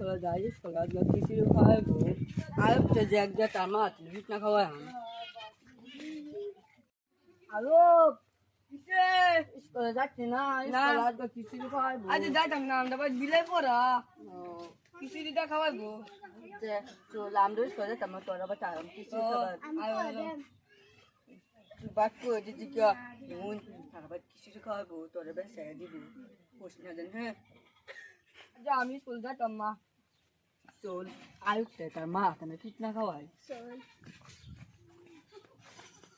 স্কুলে যাই স্কুলে কিছু খাওয়াবো আর যে একজন আমার বিট না খাওয়াই হ্যালো স্কুলে যাচ্ছি না স্কুলে কিছু খাওয়াবো আজ যাইতাম না আমরা দিলে পড়া কিছু দিটা খাওয়াবো চলাম তো স্কুলে যেতাম তোরা বা তারাম কিছু খাবার বাট করে দিদি কে মন আবার কিছু খাওয়াবো তোরা বেশ দিব পোষ না দেন হ্যাঁ যা আমি স্কুল যেতাম মা চল আয়ুক্তে তার মা কেন ঠিক না খাওয়াই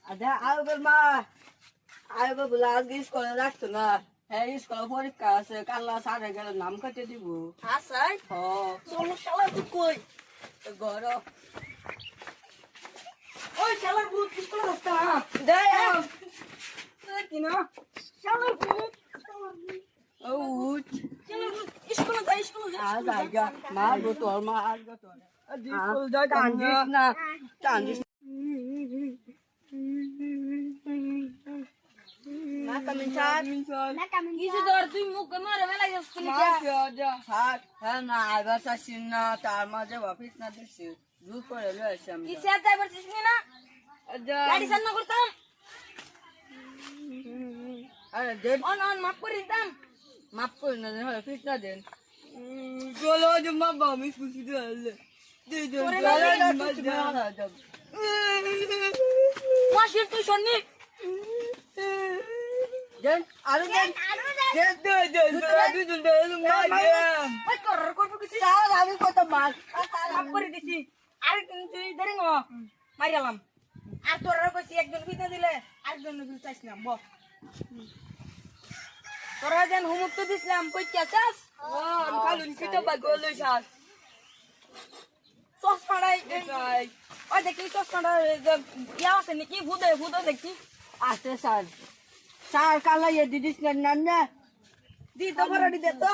আচ্ছা আয়ুবের মা আয়ুবের বলে আজকে স্কুলে রাখতো না হ্যাঁ স্কুলে পরীক্ষা আছে কাল্লা সারে গেলে নাম কাটে দিব আসাই হ চল শালা তুই কই ঘর ওই শালার ভূত স্কুলে আসতা দে কি না শালার ভূত উঠ স্কুলে যাই আজ আইগা মারবো তোর মারবো তোর স্কুল যাই কান্দিস না কান্দিস না কামিন কিছু ধর তুই মুখ মারে মেলা স্কুলে যা হ্যাঁ না আইবার চাচ্ছিস না তার মাঝে অফিস না দিচ্ছি দূর করে লয়েছি আমি কি স্যার যাইবার চাচ্ছিস না গাড়ি সামনে করতাম আরে দেন অন মাফ করে দিতাম মাফ করে না হয় ফিস না দেন চলো যে মা বাবা খুশি দিলে মাসির তুই শুননি দেন আরো দেন আমি কত মাছ মাফ করে দিছি আর তুই ধরে মারিয়ালাম আর তোরা কইছি একজন ফিতা দিলে আরেকজন চাইছিলাম বল তোরা যেন হুমুক তো দিছিলাম কই কি আছিস আমি খালু নিছি তো বাগো লইছাস সস পাড়াই ওই দেখি সস পাড়া ইয়া আছে নাকি ভুদে দেখি আছে স্যার কালা ইয়ে দিদিস না না দি তো ভরাডি দে তো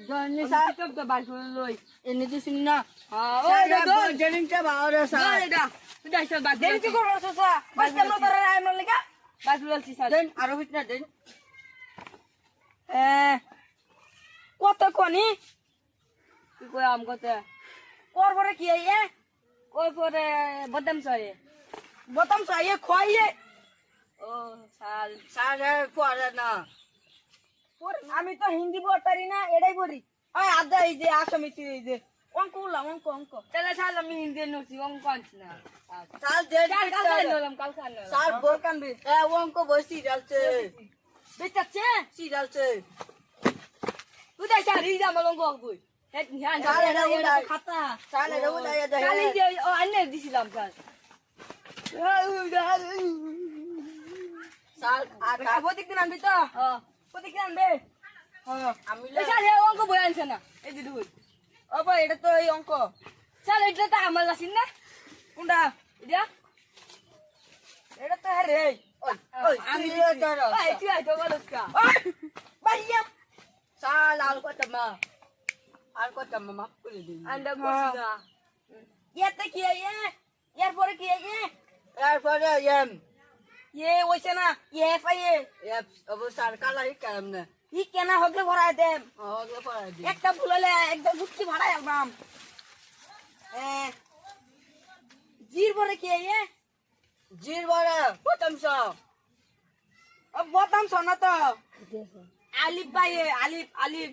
জনি স্যার তো বাইক লই এনে দিছ না ওই দেখো জেনিংটা বাওরে স্যার এটা তুই যাইছ বাগ দেন কি করছ স্যার বাস কেমন করে আইম লাগা বাগ ললছি স্যার দেন আরো ভিতরে দেন কত কোনি কি কই আম কত কোর পরে কি আইয়ে কই পরে বদাম চাইয়ে খাইয়ে ও সাল পড়ে না আমি তো হিন্দি পড়তারি না এটাই পড়ি ওই আদা এই যে আসামিছি এই যে অঙ্ক তাহলে সাল আমি হিন্দি নছি অঙ্ক আনছি না সাল দে কাল সাল বল কানবি অঙ্ক বসি যাচ্ছে বেচাচ্ছে সিরালছে তুই যাই স্যার এই জামা অঙ্ক কই খাতা সালে কালি যে আনে দিছিলাম স্যার আর প্রতিদিন আনবি তো প্রতিদিন আনবে আমি অঙ্ক বই আনছে না এই দিদি বই ও ভাই এটা তো এই অঙ্ক স্যার এটা তো আমার আসিন না কোনটা এটা তো হ্যাঁ রে আমি তুই আইতো বলস কা ভাইয়া স্যার আর কত মাফ করে দিন আন্ডা বসনা ইয়াতে কি ইয়ার পরে কি ইয়ার পরে ওইছে না এফ অবশ্য কালা হিকাম না হি কেনা হগলে ভরাই দেম একটা ফুললে একদম গুচ্ছি ভাড়াই আলবাম জির পরে কি জির পরে বোতাম না তো আলিফ পাইয়ে আলিফ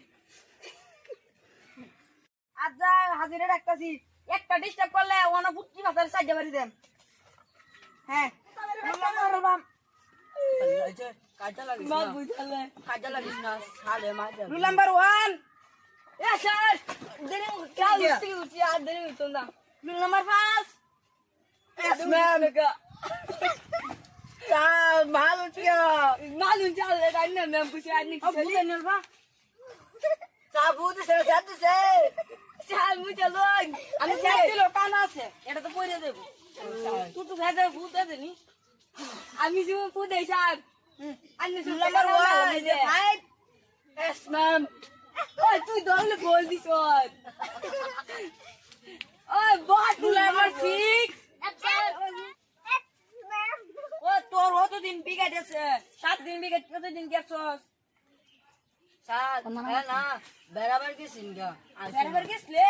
আচ্ছা হাজিরা রাখতাছি একটা ডিস্টার্ব করলে ওনা ফুটকি মাথার সাইডে বাড়ি দেন হ্যাঁ rule number 1 sir rule number 5 মালু চালে রান্না ম্যাম পুষে আনি সাবুত সে চাল মুচে লই আমি চাইছিল কান আছে এটা তো পড়ে দেব তুই তো ভেজা ভূত আছে নি আমি যে ফুদ দেই স্যার আনি নাম্বার 1 5 এস ম্যাম ওই তুই দলে বল দিছ ওই বাট নাম্বার 6 ও তোর কত দিন বিগাট আছে 7 দিন বিগাট কত দিন গেছস স্যার না বেরাবার গেছিস গা বেরাবার গেছলে